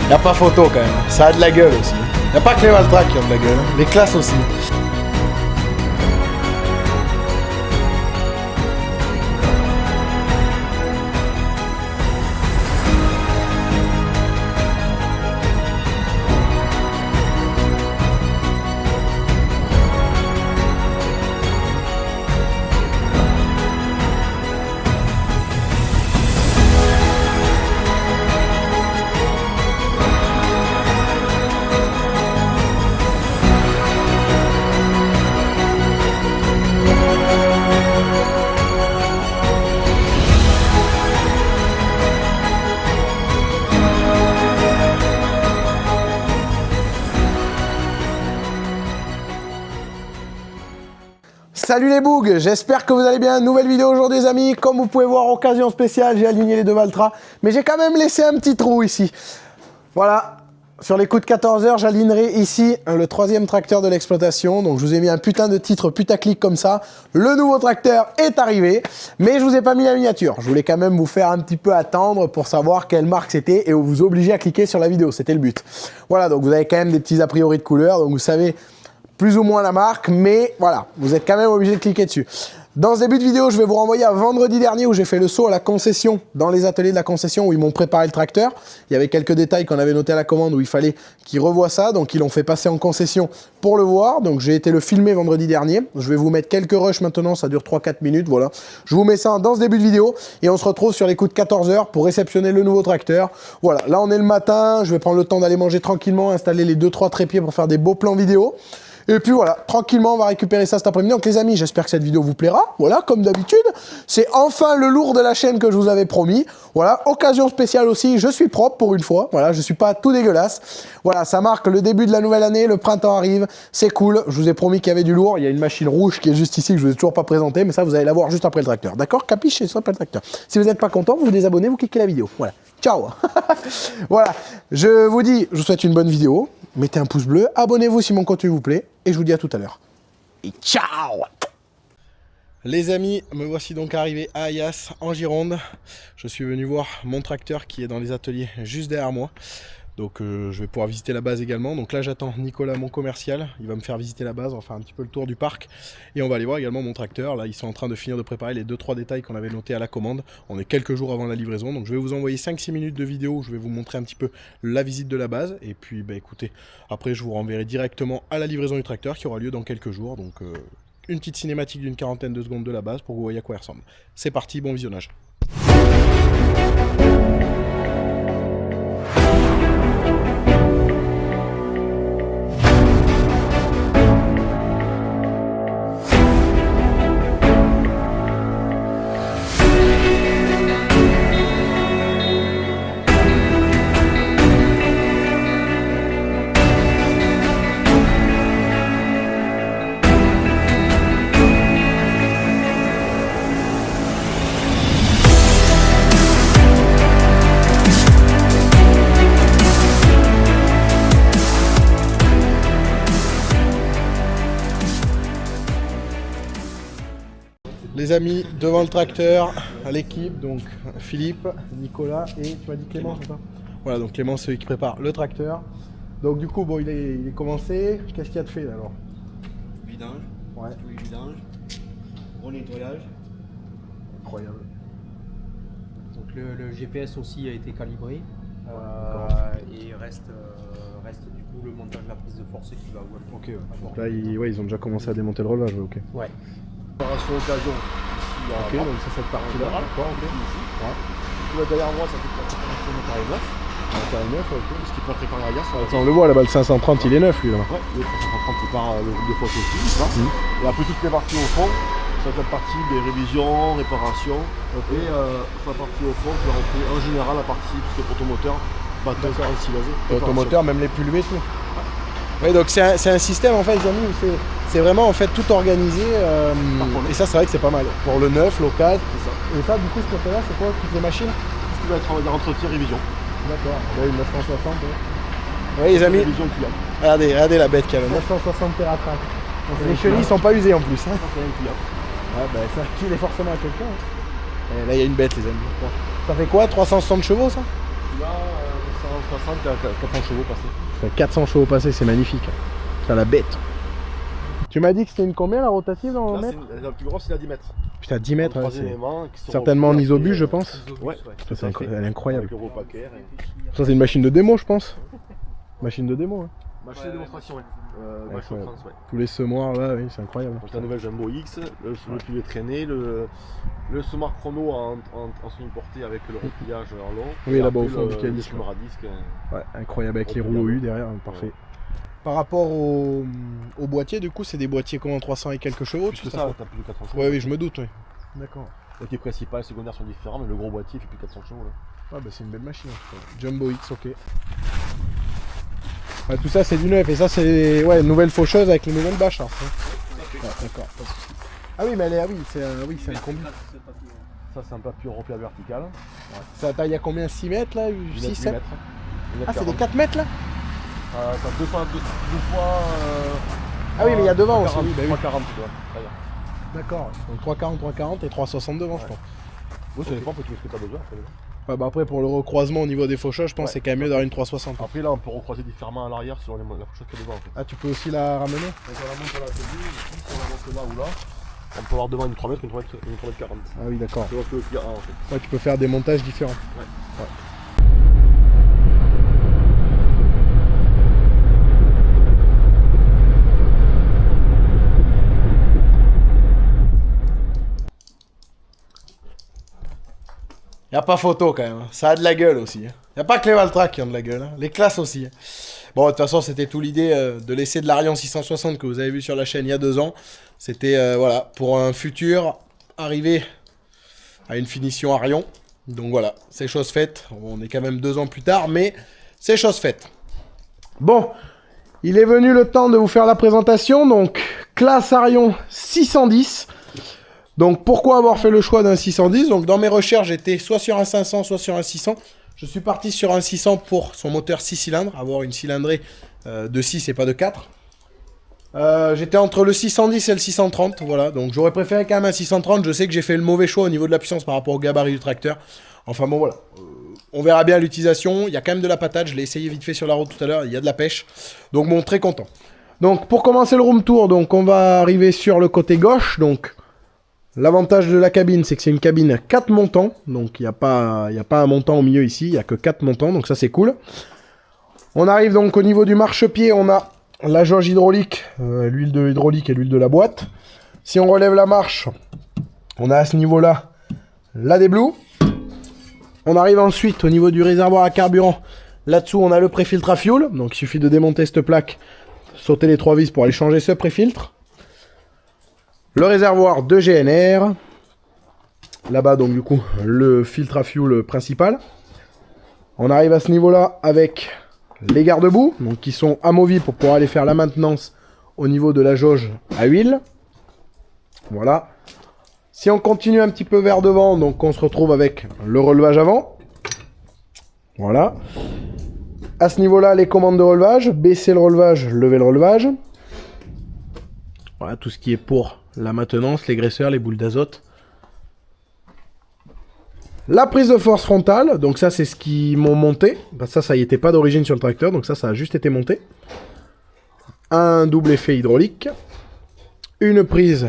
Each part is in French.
Y a pas photo quand même, ça a de la gueule aussi. Y a pas que les Valtra qui ont de la gueule, les classes aussi. Salut les bougs, j'espère que vous allez bien. Nouvelle vidéo aujourd'hui les amis. Comme vous pouvez voir, occasion spéciale, j'ai aligné les deux Valtra. Mais j'ai quand même laissé un petit trou ici. Voilà, sur les coups de 14 h, j'alignerai ici le troisième tracteur de l'exploitation. Donc je vous ai mis un putain de titre putaclic comme ça. Le nouveau tracteur est arrivé. Mais je vous ai pas mis la miniature. Je voulais quand même vous faire un petit peu attendre pour savoir quelle marque c'était et vous obliger à cliquer sur la vidéo. C'était le but. Voilà, donc vous avez quand même des petits a priori de couleur. Donc vous savez plus ou moins la marque, mais voilà, vous êtes quand même obligé de cliquer dessus. Dans ce début de vidéo, je vais vous renvoyer à vendredi dernier où j'ai fait le saut à la concession, dans les ateliers de la concession où ils m'ont préparé le tracteur. Il y avait quelques détails qu'on avait notés à la commande où il fallait qu'ils revoient ça, donc ils l'ont fait passer en concession pour le voir. Donc j'ai été le filmer vendredi dernier. Je vais vous mettre quelques rushs maintenant, ça dure 3-4 minutes, voilà. Je vous mets ça dans ce début de vidéo et on se retrouve sur les coups de 14 h pour réceptionner le nouveau tracteur. Voilà, là on est le matin, je vais prendre le temps d'aller manger tranquillement, installer les 2-3 trépieds pour faire des beaux plans vidéo. Et puis voilà, tranquillement, on va récupérer ça cet après-midi. Donc les amis, j'espère que cette vidéo vous plaira. Voilà, comme d'habitude, c'est enfin le lourd de la chaîne que je vous avais promis. Voilà, occasion spéciale aussi, je suis propre pour une fois. Voilà, je suis pas tout dégueulasse. Voilà, ça marque le début de la nouvelle année, le printemps arrive, c'est cool. Je vous ai promis qu'il y avait du lourd. Il y a une machine rouge qui est juste ici, que je vous ai toujours pas présentée, mais ça, vous allez la voir juste après le tracteur. D'accord? Capiche, c'est après le tracteur. Si vous n'êtes pas content, vous vous désabonnez, vous cliquez la vidéo. Voilà. Ciao. Voilà, je vous dis, je vous souhaite une bonne vidéo. Mettez un pouce bleu, abonnez-vous si mon contenu vous plaît, et je vous dis à tout à l'heure. Et ciao! Les amis, me voici donc arrivé à Ayas, en Gironde. Je suis venu voir mon tracteur qui est dans les ateliers juste derrière moi. Donc je vais pouvoir visiter la base également. Donc là j'attends Nicolas, mon commercial. Il va me faire visiter la base, on va faire un petit peu le tour du parc. Et on va aller voir également mon tracteur. Là ils sont en train de finir de préparer les 2-3 détails qu'on avait notés à la commande. On est quelques jours avant la livraison. Donc je vais vous envoyer 5-6 minutes de vidéo où je vais vous montrer un petit peu la visite de la base. Et puis bah écoutez, après je vous renverrai directement à la livraison du tracteur qui aura lieu dans quelques jours. Donc une petite cinématique d'une quarantaine de secondes de la base pour que vous voyez à quoi elle ressemble. C'est parti, bon visionnage. Les amis, devant le tracteur, à l'équipe, donc Philippe, Nicolas et tu m'as dit Clément, c'est ça? Voilà, donc Clément c'est lui qui prépare le tracteur. Donc du coup, bon, il est commencé. Qu'est-ce qu'il y a de fait alors? Vidange, ouais. tous les vidanges, gros nettoyage. Incroyable. Donc le GPS aussi a été calibré et reste du coup le montage de la prise de force qui va avoir. Ok, ouais. Donc là ils ont déjà commencé à démonter le relevage, ok. Ouais. Préparation occasion. Ok, donc c'est cette partie-là. D'accord, ok. Ouais. Tout là derrière moi, ça fait la préparation de matériel neuf. Matériel neuf, ok. Ce qui peut être préparé ailleurs, ça va. Attends, on le voit là-bas, le 530 il est neuf lui là. Ouais, le 330 qui part le groupe de potes aussi. Et après toutes les parties au fond, ça fait partie des révisions, réparations. Et sur la partie au fond, tu vas rentrer en général la partie, parce que automoteur, batteur, ensilagé. Automoteur, même les pulvés, tout. Oui, donc c'est un système en fait, les amis, où c'est vraiment en fait tout organisé. Et ça, c'est vrai que c'est pas mal. Pour le neuf, l'occasion. Et ça, du coup, ce côté-là, c'est quoi? Toutes les machines? Ce qui va être entretien, révision. D'accord. Oui, 960. Oui, les amis. Révision pliable. Regardez la bête qu'il y a là. 960 Terratrac. Les chenilles sont pas usées en plus. Hein. Ça, c'est un pliable. Ouais, bah ça il est forcément à quelqu'un. Hein. Et là, il y a une bête, les amis. Ça fait quoi? 360 chevaux, ça? Là, ça 160 qui a 400 chevaux passés. Ça fait 400 chevaux passés, c'est magnifique. C'est la bête. Tu m'as dit que c'était une combien la rotative dans le Là, mètre? la plus grosse, il a 10 mètres. Putain, 10 mètres, ouais, Troisième c'est élément, qui sera certainement en repris isobus, après, je pense. Ouais, Ça, c'est elle est incroyable. avec le repaquet. Ça, c'est une machine de démo, je pense. Machine de démo, hein. Machine de démonstration, ouais. Machine de Incroyable. France, ouais. Tous les semoirs, là, oui, c'est incroyable. Donc la nouvelle Jumbo X, le pilier traîné, le semoir chrono en semi-porté avec le repliage en long. Oui, Et là-bas au après, fond du le calice. fumeur à disque. Ouais, incroyable avec les Hop, rouleaux là. U derrière, parfait. Par rapport au boîtier, du coup, c'est des boîtiers comment 300 et quelques chevaux, Plus tu que sais ça, pas? t'as plus de 400 chevaux. Ouais, oui, je me doute, oui. D'accord. Les boîtiers principaux et secondaires sont différents, mais le gros boîtier fait plus de 400 chevaux. Là. Ah bah c'est une belle machine. En tout cas. Jumbo X, ok. Ouais, tout ça c'est du neuf et ça c'est ouais nouvelle faucheuse avec les nouvelles bâches. Hein. Ouais, d'accord. Pas de souci. Ah oui mais elle est c'est un combi. Ça, c'est un papillon repère vertical. Ça taille à combien 6 mètres là 6, 7 mètres. Ah c'est des 4 mètres là? T'as deux fois. Ah oui mais il y a devant aussi. 340, Oui, bah oui. 340, tu vois. D'accord. Donc 340 et 360 devant je pense. Oui, ça dépend, peut-être ce que t'as besoin. Ouais, bah après pour le recroisement au niveau des faucheuses je pense Ouais. c'est quand même mieux d'avoir une 360. Après, là, on peut recroiser différemment à l'arrière sur la fourchette qu'il y a devant. En fait. Ah tu peux aussi la ramener? Donc, on la monte à la tenue, ici, si on la monte là ou là, on peut avoir devant une 3 mètres, une 3 mètres 40. Ah oui d'accord. Tu vois ce que je veux dire, en fait. Ouais, tu peux faire des montages différents. Ouais. Y a pas photo quand même, ça a de la gueule aussi. Y a pas que les Valtra qui ont de la gueule, les classes aussi. Bon, de toute façon, c'était tout l'idée de laisser de l'Arion 660 que vous avez vu sur la chaîne il y a 2 ans. C'était, voilà, pour un futur, arriver à une finition Arion. Donc voilà, c'est chose faite. On est quand même 2 ans plus tard, mais c'est chose faite. Bon, il est venu le temps de vous faire la présentation. Donc, classe Arion 610. Donc pourquoi avoir fait le choix d'un 610? Donc dans mes recherches, j'étais soit sur un 500, soit sur un 600. Je suis parti sur un 600 pour son moteur 6 cylindres, avoir une cylindrée de 6 et pas de 4. J'étais entre le 610 et le 630, voilà. Donc j'aurais préféré quand même un 630. Je sais que j'ai fait le mauvais choix au niveau de la puissance par rapport au gabarit du tracteur. Enfin bon voilà, on verra bien l'utilisation. Il y a quand même de la patate, je l'ai essayé vite fait sur la route tout à l'heure, il y a de la pêche. Donc bon, très content. Donc pour commencer le room tour, donc on va arriver sur le côté gauche, donc... L'avantage de la cabine, c'est que c'est une cabine 4 montants. Donc, il n'y a pas un montant au milieu ici. Il n'y a que 4 montants. Donc, ça, c'est cool. On arrive donc au niveau du marchepied. On a la jauge hydraulique, l'huile de hydraulique et l'huile de la boîte. Si on relève la marche, on a à ce niveau-là la déblue. On arrive ensuite au niveau du réservoir à carburant. Là-dessous, on a le préfiltre à fuel. Donc, il suffit de démonter cette plaque, sauter les 3 vis pour aller changer ce préfiltre. Le réservoir de GNR. Là-bas, donc du coup, le filtre à fuel principal. On arrive à ce niveau-là avec les garde-boue, donc qui sont amovibles pour pouvoir aller faire la maintenance au niveau de la jauge à huile. Voilà. Si on continue un petit peu vers devant, donc on se retrouve avec le relevage avant. Voilà. À ce niveau-là, les commandes de relevage. Baisser le relevage, lever le relevage. Voilà, tout ce qui est pour la maintenance, les graisseurs, les boules d'azote. La prise de force frontale, donc ça c'est ce qu'ils m'ont monté. Bah, ça y était pas d'origine sur le tracteur, donc ça a juste été monté. Un double effet hydraulique. Une prise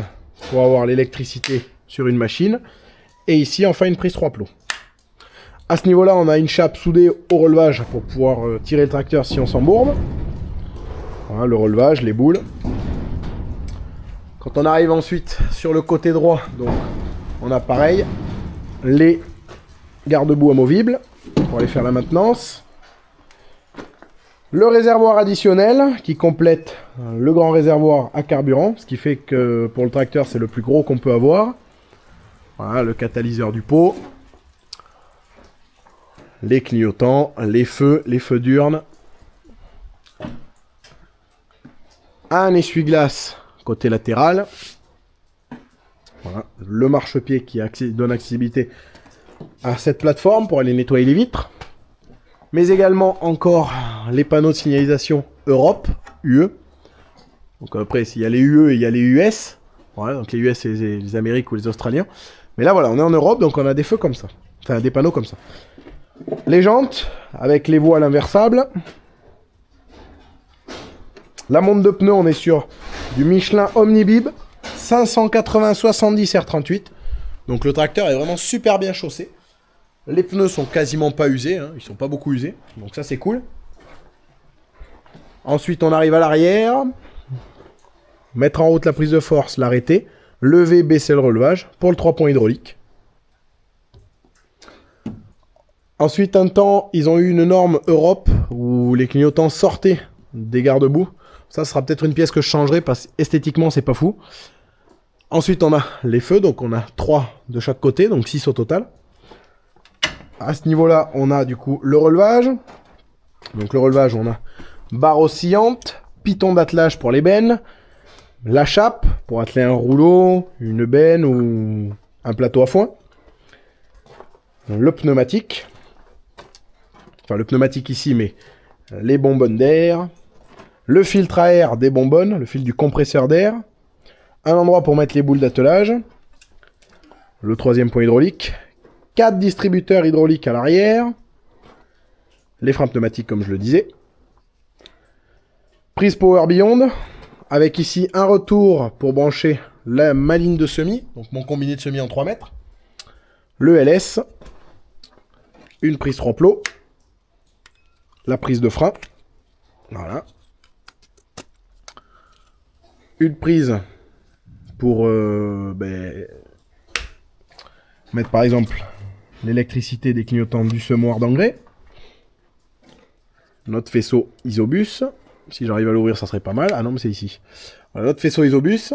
pour avoir l'électricité sur une machine. Et ici enfin une prise 3 plots. À ce niveau-là, on a une chape soudée au relevage pour pouvoir tirer le tracteur si on s'embourbe. Voilà, le relevage, les boules. Quand on arrive ensuite sur le côté droit, donc on a pareil, les garde-boue amovibles pour aller faire la maintenance. Le réservoir additionnel qui complète le grand réservoir à carburant, ce qui fait que pour le tracteur c'est le plus gros qu'on peut avoir. Voilà, le catalyseur du pot. Les clignotants, les feux d'urne. Un essuie-glace côté latéral. Voilà, le marchepied qui donne accessibilité à cette plateforme pour aller nettoyer les vitres. Mais également encore les panneaux de signalisation Europe, UE. Donc après, il y a les UE et il y a les US. Voilà, donc les US c'est les Amériques ou les Australiens. Mais là voilà, on est en Europe, donc on a des feux comme ça. Enfin, des panneaux comme ça. Les jantes, avec les voiles inversables. La monte de pneus, on est sur du Michelin Omnibib 580/70 R38. Donc le tracteur est vraiment super bien chaussé. Les pneus sont quasiment pas usés, hein, ils sont pas beaucoup usés. Donc ça c'est cool. Ensuite on arrive à l'arrière. Mettre en route la prise de force, l'arrêter. Lever, baisser le relevage pour le 3 points hydraulique. Ensuite, un temps, ils ont eu une norme Europe où les clignotants sortaient des garde-boue. Ça sera peut-être une pièce que je changerai parce qu'esthétiquement, c'est pas fou. Ensuite, on a les feux, donc on a 3 de chaque côté, donc 6 au total. À ce niveau-là, on a du coup le relevage. Donc le relevage, on a barre oscillante, piton d'attelage pour les bennes, la chape pour atteler un rouleau, une benne ou un plateau à foin. Le pneumatique. Enfin, le pneumatique ici, mais les bonbonnes d'air. Le filtre à air des bonbonnes, le fil du compresseur d'air. Un endroit pour mettre les boules d'attelage. Le 3e point hydraulique. 4 distributeurs hydrauliques à l'arrière. Les freins pneumatiques, comme je le disais. Prise Power Beyond. Avec ici un retour pour brancher ma ligne de semis, donc mon combiné de semis en 3 mètres. Le LS. Une prise 3 plots. La prise de frein. Voilà. Une prise pour mettre par exemple l'électricité des clignotants du semoir d'engrais. Notre faisceau Isobus. Si j'arrive à l'ouvrir, ça serait pas mal. Ah non, mais c'est ici. Voilà, notre faisceau Isobus.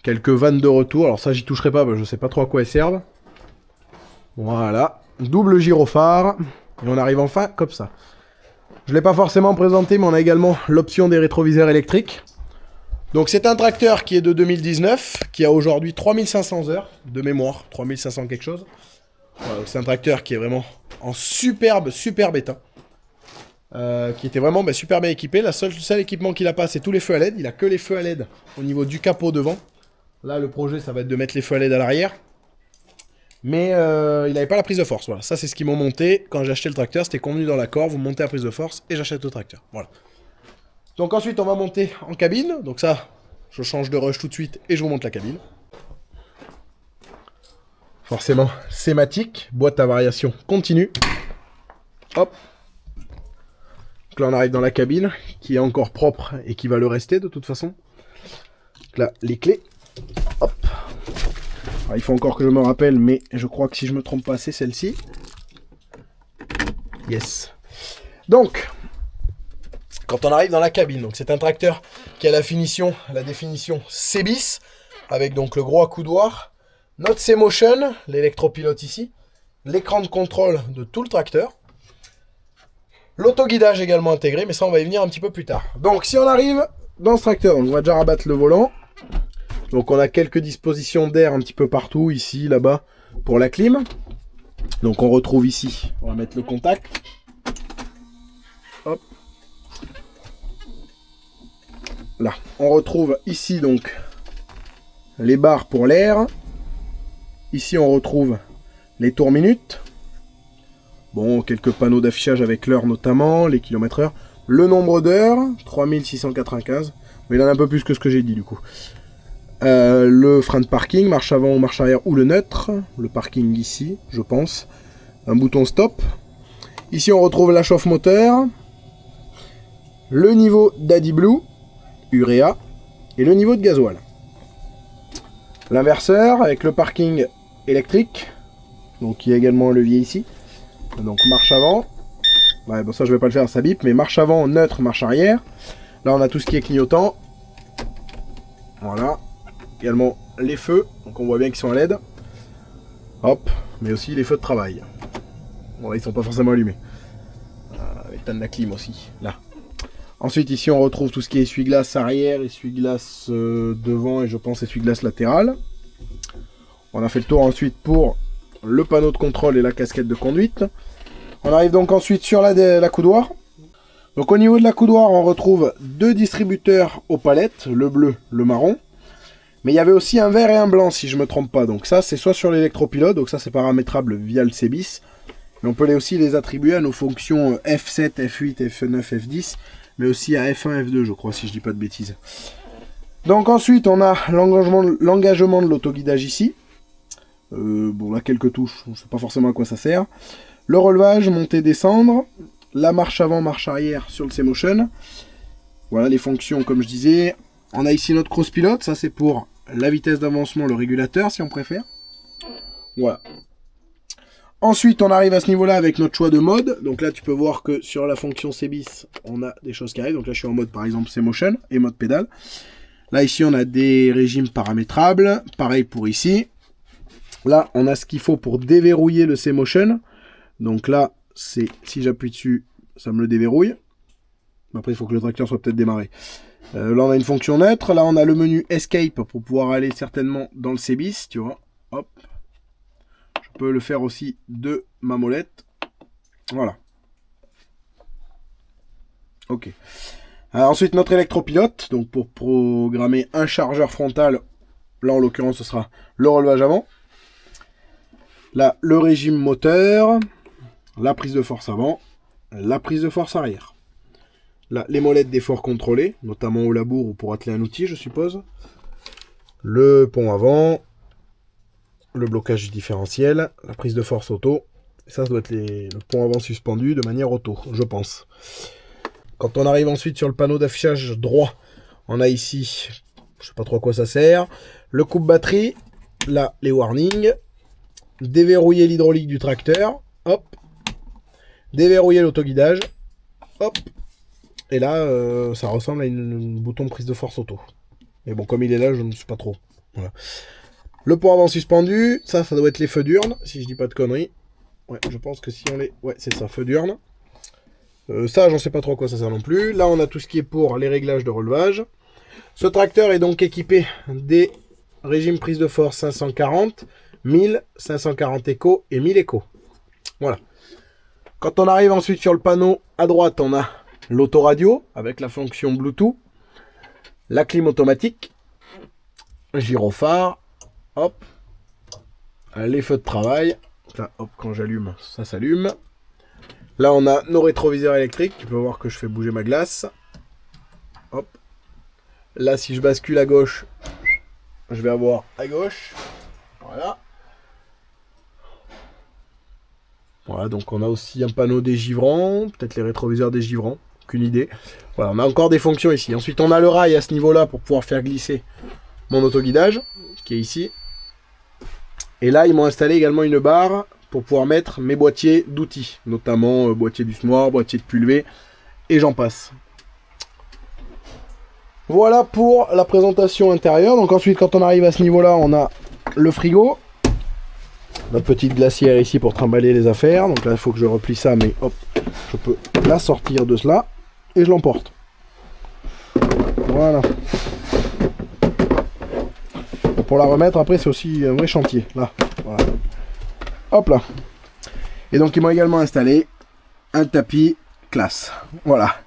Quelques vannes de retour. Alors ça, j'y toucherai pas, parce que je sais pas trop à quoi elles servent. Voilà. Double gyrophare. Et on arrive enfin comme ça. Je ne l'ai pas forcément présenté, mais on a également l'option des rétroviseurs électriques. Donc c'est un tracteur qui est de 2019, qui a aujourd'hui 3500 heures de mémoire. 3500 quelque chose. Voilà, c'est un tracteur qui est vraiment en superbe état. Qui était vraiment super bien équipé. Le seul équipement qu'il a pas, c'est tous les feux à LED. Il a que les feux à LED au niveau du capot devant. Là, le projet, ça va être de mettre les feux à LED à l'arrière. Mais il n'avait pas la prise de force. Voilà, ça c'est ce qu'ils m'ont monté quand j'ai acheté le tracteur. C'était convenu dans l'accord. Vous montez la prise de force et j'achète le tracteur. Voilà. Donc ensuite, on va monter en cabine. Donc ça, je change de rush tout de suite et je vous montre la cabine. Forcément, sématique, boîte à variation continue. Hop. Donc là, on arrive dans la cabine, qui est encore propre et qui va le rester de toute façon. Donc là, les clés. Hop. Alors, il faut encore que je me rappelle, mais je crois que si je me trompe pas, c'est celle-ci. Yes. Donc, quand on arrive dans la cabine, donc c'est un tracteur qui a la définition C bis, avec donc le gros accoudoir, notre C-Motion, l'électropilote ici, l'écran de contrôle de tout le tracteur, l'autoguidage également intégré, mais ça on va y venir un petit peu plus tard. Donc si on arrive dans ce tracteur, on va déjà rabattre le volant. Donc on a quelques dispositions d'air un petit peu partout, ici, là-bas, pour la clim. Donc on retrouve ici, on va mettre le contact. Hop. Là, on retrouve ici donc les barres pour l'air. Ici on retrouve les tours minutes. Bon, quelques panneaux d'affichage avec l'heure notamment, les kilomètres heure. Le nombre d'heures, 3695. Mais il en a un peu plus que ce que j'ai dit du coup. Le frein de parking, marche avant ou marche arrière ou le neutre. Le parking ici, je pense. Un bouton stop. Ici on retrouve la chauffe moteur. Le niveau d'AdiBlue, uréa. Et le niveau de gasoil. L'inverseur avec le parking électrique. Donc il y a également un levier ici. Donc marche avant. Ouais, bon ça je vais pas le faire, ça bip. Mais marche avant, neutre, marche arrière. Là on a tout ce qui est clignotant. Voilà. Également les feux. Donc on voit bien qu'ils sont à LED. Hop. Mais aussi les feux de travail. Bon là ils sont pas forcément allumés. Éteindre la clim aussi. Là. Ensuite ici on retrouve tout ce qui est essuie-glace arrière, essuie-glace devant et je pense essuie-glace latéral. On a fait le tour ensuite pour le panneau de contrôle et la casquette de conduite. On arrive donc ensuite sur la coudoir. Donc au niveau de la coudoir on retrouve deux distributeurs aux palettes, le bleu, le marron. Mais il y avait aussi un vert et un blanc si je me trompe pas. Donc ça c'est soit sur l'électropilote, donc ça c'est paramétrable via le C bis, Mais on peut aussi les attribuer à nos fonctions F7, F8, F9, F10, mais aussi à F1, F2, je crois, si je dis pas de bêtises. Donc ensuite, on a l'engagement de l'autoguidage ici. Bon, là, quelques touches, je ne sais pas forcément à quoi ça sert. Le relevage, monter, descendre. La marche avant, marche arrière sur le C-Motion. Voilà les fonctions, comme je disais. On a ici notre cross pilote, ça c'est pour la vitesse d'avancement, le régulateur, si on préfère. Voilà. Ensuite, on arrive à ce niveau-là avec notre choix de mode. Donc là, tu peux voir que sur la fonction C bis, on a des choses qui arrivent. Donc là, je suis en mode, par exemple, C-Motion et mode pédale. Là, ici, on a des régimes paramétrables. Pareil pour ici. Là, on a ce qu'il faut pour déverrouiller le C-Motion. Donc là, c'est si j'appuie dessus, ça me le déverrouille. Après, il faut que le tracteur soit peut-être démarré. Là, on a une fonction neutre. Là, on a le menu Escape pour pouvoir aller certainement dans le C bis, tu vois. Hop. Je peux le faire aussi de ma molette. Voilà. Ok. Alors, ensuite, notre électropilote. Donc, pour programmer un chargeur frontal, là, en l'occurrence, ce sera le relevage avant. Là, le régime moteur. La prise de force avant. La prise de force arrière. Là, les molettes d'effort contrôlées, notamment au labour ou pour atteler un outil, je suppose. Le pont avant. Le blocage du différentiel, la prise de force auto. Ça doit être le pont avant suspendu de manière auto, je pense. Quand on arrive ensuite sur le panneau d'affichage droit, on a ici, je sais pas trop à quoi ça sert, le coupe-batterie, là, les warnings, déverrouiller l'hydraulique du tracteur, hop, déverrouiller l'autoguidage, hop, et là, ça ressemble à un bouton de prise de force auto. Mais bon, comme il est là, je ne sais pas trop. Voilà. Le pont avant suspendu, ça doit être les feux d'urne, si je dis pas de conneries. Ouais, je pense que si on les... Ouais, c'est ça, feux d'urne. Ça, j'en sais pas trop à quoi ça sert non plus. Là, on a tout ce qui est pour les réglages de relevage. Ce tracteur est donc équipé des régimes prise de force 540, 1000, 540 éco et 1000 éco. Voilà. Quand on arrive ensuite sur le panneau, à droite, on a l'autoradio avec la fonction Bluetooth, la clim automatique, gyrophare, hop, les feux de travail. Là, hop, quand j'allume, ça s'allume. Là, on a nos rétroviseurs électriques. Tu peux voir que je fais bouger ma glace. Hop. Là, si je bascule à gauche, je vais avoir à gauche. Voilà. Voilà, donc on a aussi un panneau dégivrant. Peut-être les rétroviseurs dégivrants. Aucune idée. Voilà, on a encore des fonctions ici. Ensuite, on a le rail à ce niveau-là pour pouvoir faire glisser mon autoguidage, qui est ici. Et là, ils m'ont installé également une barre pour pouvoir mettre mes boîtiers d'outils, notamment boîtier du Smoir, boîtier de pulvé, et j'en passe. Voilà pour la présentation intérieure. Donc ensuite, quand on arrive à ce niveau-là, on a le frigo. Notre petite glacière ici pour trimballer les affaires. Donc là, il faut que je replie ça, mais hop, je peux la sortir de cela, et je l'emporte. Voilà. Pour la remettre, après, c'est aussi un vrai chantier. Là, voilà. Hop là. Et donc, ils m'ont également installé un tapis classe. Voilà.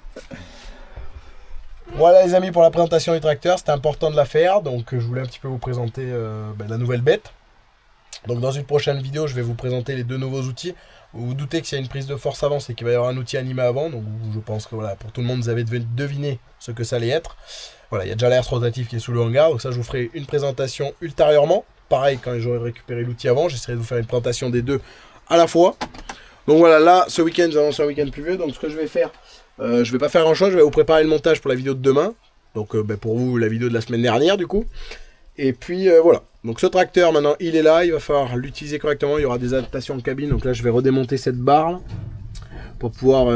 Voilà, les amis, pour la présentation du tracteur. C'était important de la faire. Donc, je voulais un petit peu vous présenter la nouvelle bête. Donc, dans une prochaine vidéo, je vais vous présenter les deux nouveaux outils. Vous vous doutez que s'il y a une prise de force avant, c'est qu'il va y avoir un outil animé avant. Donc, je pense que voilà, pour tout le monde, vous avez deviné ce que ça allait être. Voilà, il y a déjà l'air rotatif qui est sous le hangar, donc ça je vous ferai une présentation ultérieurement. Pareil, quand j'aurai récupéré l'outil avant, j'essaierai de vous faire une présentation des deux à la fois. Donc voilà, là, ce week-end, nous avons un week-end pluvieux, donc ce que je vais faire, je vais pas faire grand-chose, je vais vous préparer le montage pour la vidéo de demain. Donc pour vous, la vidéo de la semaine dernière du coup. Et puis voilà, donc ce tracteur maintenant, il est là, il va falloir l'utiliser correctement, il y aura des adaptations de cabine, donc là je vais redémonter cette barre là, pour pouvoir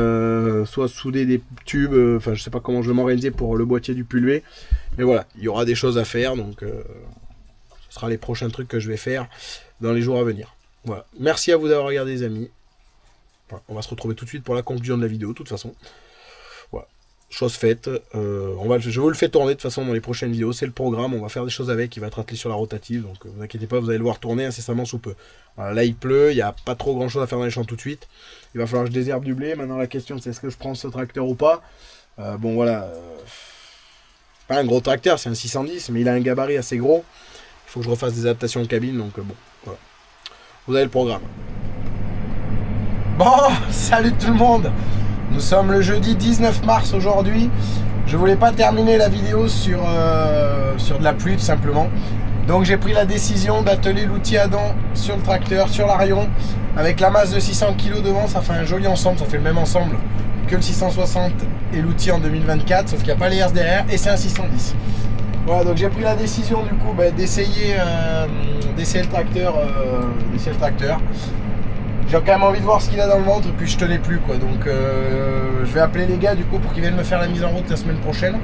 soit souder des tubes, enfin je sais pas comment je vais m'organiser pour le boîtier du pulvé, mais voilà, il y aura des choses à faire, donc ce sera les prochains trucs que je vais faire dans les jours à venir. Voilà, merci à vous d'avoir regardé les amis, voilà, on va se retrouver tout de suite pour la conclusion de la vidéo, de toute façon, voilà, chose faite, je vous le fais tourner de toute façon dans les prochaines vidéos, c'est le programme, on va faire des choses avec, il va être attelé sur la rotative, donc vous inquiétez pas, vous allez le voir tourner incessamment sous peu. Voilà, là il pleut, il n'y a pas trop grand chose à faire dans les champs tout de suite. Il va falloir que je désherbe du blé. Maintenant la question c'est est-ce que je prends ce tracteur ou pas. Bon voilà. Pas un gros tracteur, c'est un 610, mais il a un gabarit assez gros. Il faut que je refasse des adaptations de cabine, donc bon, voilà. Vous avez le programme. Bon, salut tout le monde. Nous sommes le jeudi 19 mars aujourd'hui. Je voulais pas terminer la vidéo sur de la pluie tout simplement. Donc j'ai pris la décision d'atteler l'outil à dents sur le tracteur, sur l'Arion. Avec la masse de 600 kg devant, ça fait un joli ensemble, ça fait le même ensemble que le 660 et l'outil en 2024, sauf qu'il n'y a pas les herses derrière et c'est un 610. Voilà, donc j'ai pris la décision du coup d'essayer le tracteur. J'ai quand même envie de voir ce qu'il a dans le ventre et puis je tenais plus quoi. Donc je vais appeler les gars du coup pour qu'ils viennent me faire la mise en route la semaine prochaine.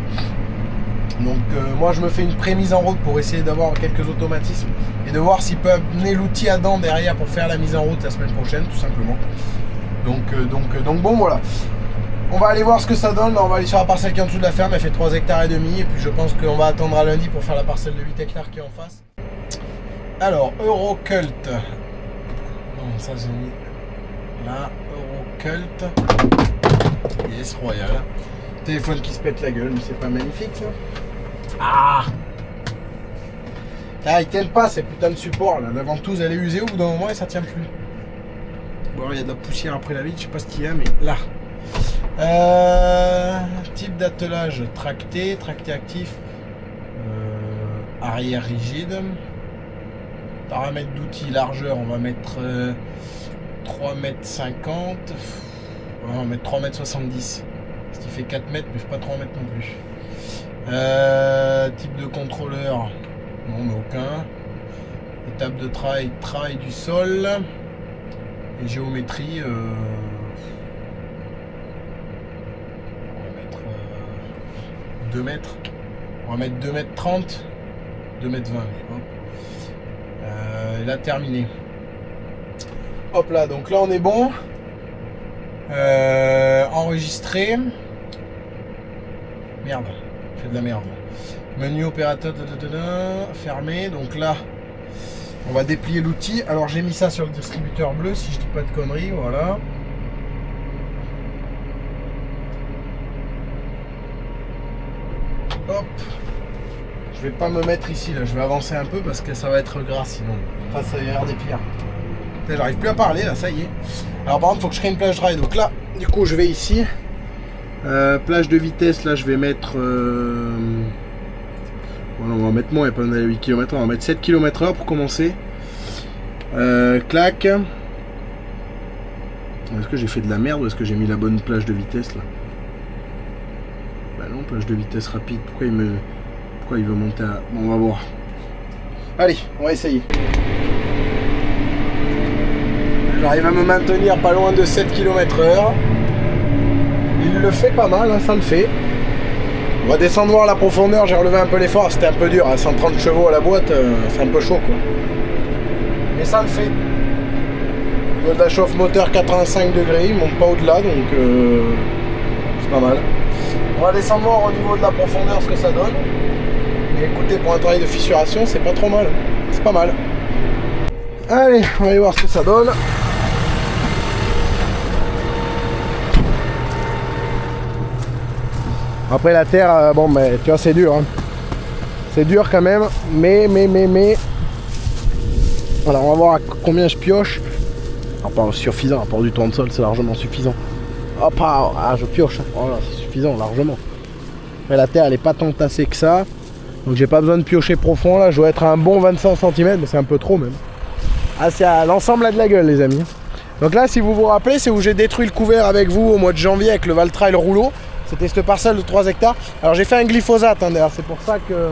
Donc moi je me fais une pré-mise en route pour essayer d'avoir quelques automatismes et de voir s'il peut amener l'outil à dents derrière pour faire la mise en route la semaine prochaine tout simplement. Donc bon voilà. On va aller voir ce que ça donne. Là, on va aller sur la parcelle qui est en dessous de la ferme, elle fait 3,5 hectares et puis je pense qu'on va attendre à lundi pour faire la parcelle de 8 hectares qui est en face. Alors Eurocult. Bon ça j'ai mis là, Eurocult. Yes, royal. Téléphone qui se pète la gueule, mais c'est pas magnifique ça. Ah, ils tiennent pas ces putains de supports là. La ventouse elle est usée au bout d'un moment et ça tient plus. Bon alors il y a de la poussière après la vitre, je sais pas ce qu'il y a mais là. Type d'attelage tracté actif. Arrière rigide. Paramètres d'outils largeur, on va mettre 3,50 m. On va mettre 3,70 m. Ce qui fait 4 mètres, mais pas 3 mètres non plus. Type de contrôleur, non mais aucun. Étape de trail du sol. Et géométrie, on va mettre 2 mètres. On va mettre 2 mètres 30, 2 mètres 20. Et là terminé. Hop là, donc là on est bon. Enregistré. Merde, fait de la merde. Menu opérateur, fermé. Donc là, on va déplier l'outil. Alors j'ai mis ça sur le distributeur bleu, si je dis pas de conneries, voilà. Hop. Je vais pas me mettre ici là, je vais avancer un peu parce que ça va être gras sinon. Enfin, ça a l'air des pires. J'arrive plus à parler là, ça y est. Alors par contre, il faut que je crée une plage dry. Donc là, du coup, je vais ici. Plage de vitesse, là, je vais mettre. Voilà, on va mettre moins, il n'y a pas besoin d'aller 8 km/h. On va mettre 7 km/h pour commencer. Clac. Est-ce que j'ai fait de la merde ou est-ce que j'ai mis la bonne plage de vitesse là? Bah non, plage de vitesse rapide. Pourquoi il veut monter à. Bon, on va voir. Allez, on va essayer. J'arrive à me maintenir pas loin de 7 km/h. Il le fait pas mal, hein, ça le fait. On va descendre voir la profondeur, j'ai relevé un peu l'effort, c'était un peu dur, à 130 chevaux à la boîte, c'est un peu chaud quoi. Mais ça le fait. Au niveau de la chauffe moteur 85 degrés, il monte pas au-delà donc c'est pas mal. On va descendre voir au niveau de la profondeur ce que ça donne. Et écoutez, pour un travail de fissuration, c'est pas trop mal. C'est pas mal. Allez, on va aller voir ce que ça donne. Après la terre, bon mais tu vois c'est dur hein. C'est dur quand même, mais voilà, on va voir à combien je pioche. Alors pas suffisant, pour du temps de sol c'est largement suffisant. Hop, je pioche, voilà c'est suffisant largement. Mais la terre elle est pas tant tassée que ça. Donc j'ai pas besoin de piocher profond là, je dois être à un bon 25 cm, mais c'est un peu trop même. Ah c'est à l'ensemble là de la gueule les amis. Donc là si vous vous rappelez, c'est où j'ai détruit le couvert avec vous au mois de janvier avec le Valtra et le rouleau. C'était cette parcelle de 3 hectares. Alors j'ai fait un glyphosate hein, d'ailleurs, c'est pour ça que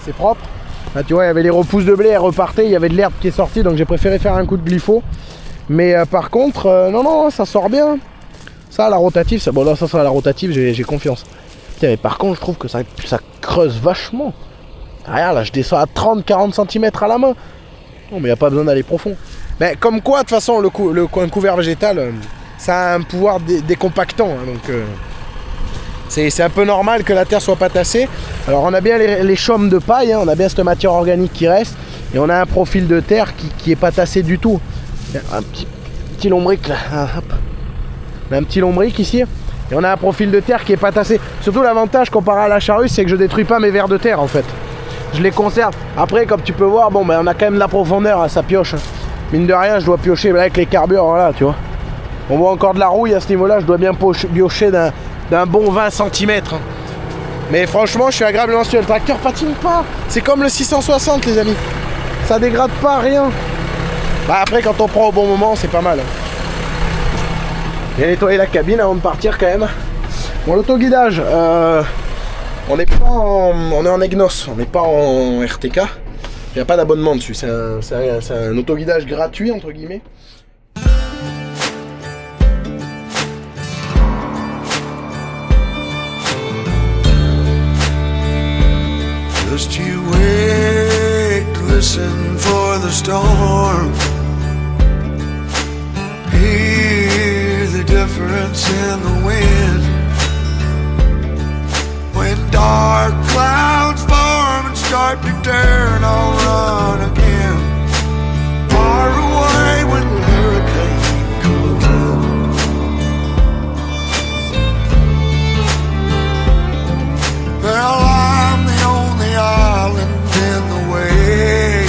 c'est propre. Là tu vois, il y avait les repousses de blé, elles repartaient, il y avait de l'herbe qui est sortie, donc j'ai préféré faire un coup de glypho. Mais par contre, non, ça sort bien. Ça, la rotative, ça, bon là ça sera la rotative, j'ai confiance. Tiens, mais par contre, je trouve que ça creuse vachement. Regarde, là je descends à 30-40 cm à la main. Non mais il n'y a pas besoin d'aller profond. Mais comme quoi, de toute façon, le couvert végétal, ça a un pouvoir décompactant, hein, donc... C'est un peu normal que la terre soit pas tassée. Alors on a bien les chaumes de paille, hein, on a bien cette matière organique qui reste. Et on a un profil de terre qui est pas tassé du tout. Un petit lombric là. Hop. On a un petit lombric ici. Et on a un profil de terre qui est pas tassé. Surtout l'avantage comparé à la charrue, c'est que je détruis pas mes vers de terre en fait. Je les conserve. Après comme tu peux voir, bon ben on a quand même de la profondeur, hein, ça pioche. Mine de rien je dois piocher là, avec les carbures, voilà tu vois. On voit encore de la rouille à ce niveau-là, je dois bien piocher d'un bon 20 cm. Mais franchement, je suis agréablement sûr. Le tracteur patine pas. C'est comme le 660, les amis. Ça dégrade pas, rien. Bah après, quand on prend au bon moment, c'est pas mal. Bien nettoyer la cabine avant de partir quand même. Bon, l'autoguidage, on est en EGNOS, on n'est pas en RTK. Il n'y a pas d'abonnement dessus, c'est un autoguidage gratuit entre guillemets. Just you wait, listen for the storm. Hear the difference in the wind. When dark clouds form and start to turn, I'll run again. Far away when the hurricane comes in. Well, I'm the only island in the way,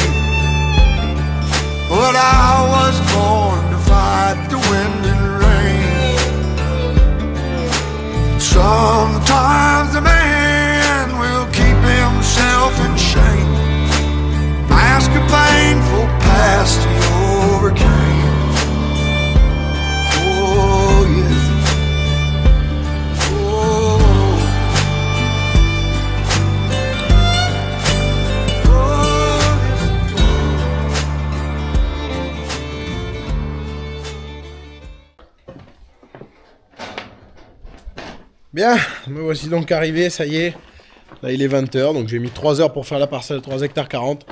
but I was born to fight the wind and rain. Sometimes a man will keep himself in shame, mask a painful past he overcame. Oh yes. Bien, me voici donc arrivé, ça y est. Là il est 20h, donc j'ai mis 3 heures pour faire la parcelle 3 hectares 40.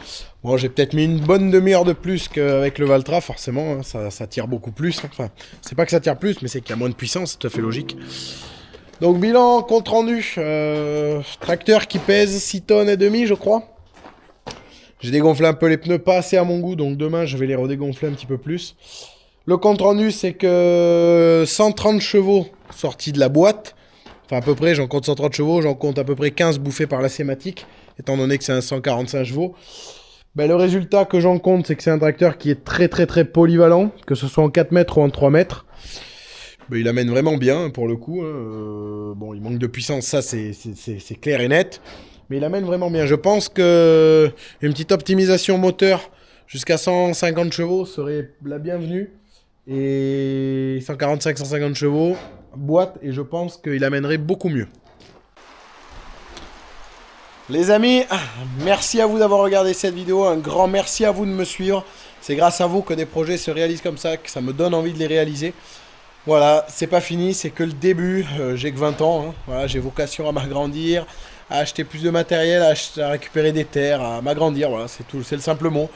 Bon, j'ai peut-être mis une bonne demi-heure de plus qu'avec le Valtra, forcément, hein, ça tire beaucoup plus. Enfin, c'est pas que ça tire plus, mais c'est qu'il y a moins de puissance, c'est tout à fait logique. Donc bilan, compte rendu, tracteur qui pèse 6 tonnes et demi, je crois. J'ai dégonflé un peu les pneus, pas assez à mon goût, donc demain je vais les redégonfler un petit peu plus. Le compte rendu, c'est que 130 chevaux sortis de la boîte. Enfin, à peu près, j'en compte 130 chevaux, j'en compte à peu près 15 bouffés par la sématique, étant donné que c'est un 145 chevaux. Ben, le résultat que j'en compte, c'est que c'est un tracteur qui est très polyvalent, que ce soit en 4 mètres ou en 3 mètres. Ben, il amène vraiment bien, pour le coup. Hein. Bon, il manque de puissance, ça c'est clair et net. Mais il amène vraiment bien. Je pense que une petite optimisation moteur jusqu'à 150 chevaux serait la bienvenue. Et 145-150 chevaux, boîte, et je pense qu'il amènerait beaucoup mieux. Les amis, merci à vous d'avoir regardé cette vidéo, un grand merci à vous de me suivre. C'est grâce à vous que des projets se réalisent comme ça, que ça me donne envie de les réaliser. Voilà, c'est pas fini, c'est que le début, j'ai que 20 ans, hein. Voilà, j'ai vocation à m'agrandir, à acheter plus de matériel, à récupérer des terres, à m'agrandir, voilà, c'est tout, c'est le simple mot.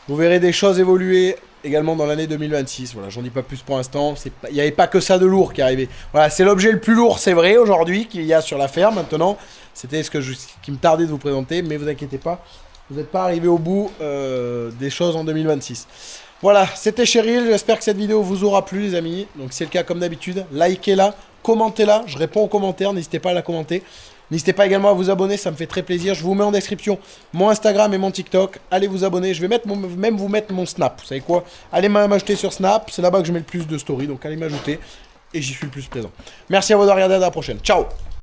Vous verrez des choses évoluer également dans l'année 2026. Voilà, j'en dis pas plus pour l'instant. Il n'y avait pas que ça de lourd qui est arrivé. Voilà, c'est l'objet le plus lourd, c'est vrai, aujourd'hui, qu'il y a sur la ferme maintenant. C'était ce qui me tardait de vous présenter, mais vous inquiétez pas, vous n'êtes pas arrivé au bout des choses en 2026. Voilà, c'était Cheryl, j'espère que cette vidéo vous aura plu, les amis. Donc si c'est le cas, comme d'habitude, likez-la, commentez-la, je réponds aux commentaires, n'hésitez pas à la commenter. N'hésitez pas également à vous abonner, ça me fait très plaisir. Je vous mets en description mon Instagram et mon TikTok. Allez vous abonner, je vais même vous mettre mon Snap. Vous savez quoi? Allez m'ajouter sur Snap, c'est là-bas que je mets le plus de stories, donc allez m'ajouter et j'y suis le plus présent. Merci à vous de regarder, à la prochaine. Ciao!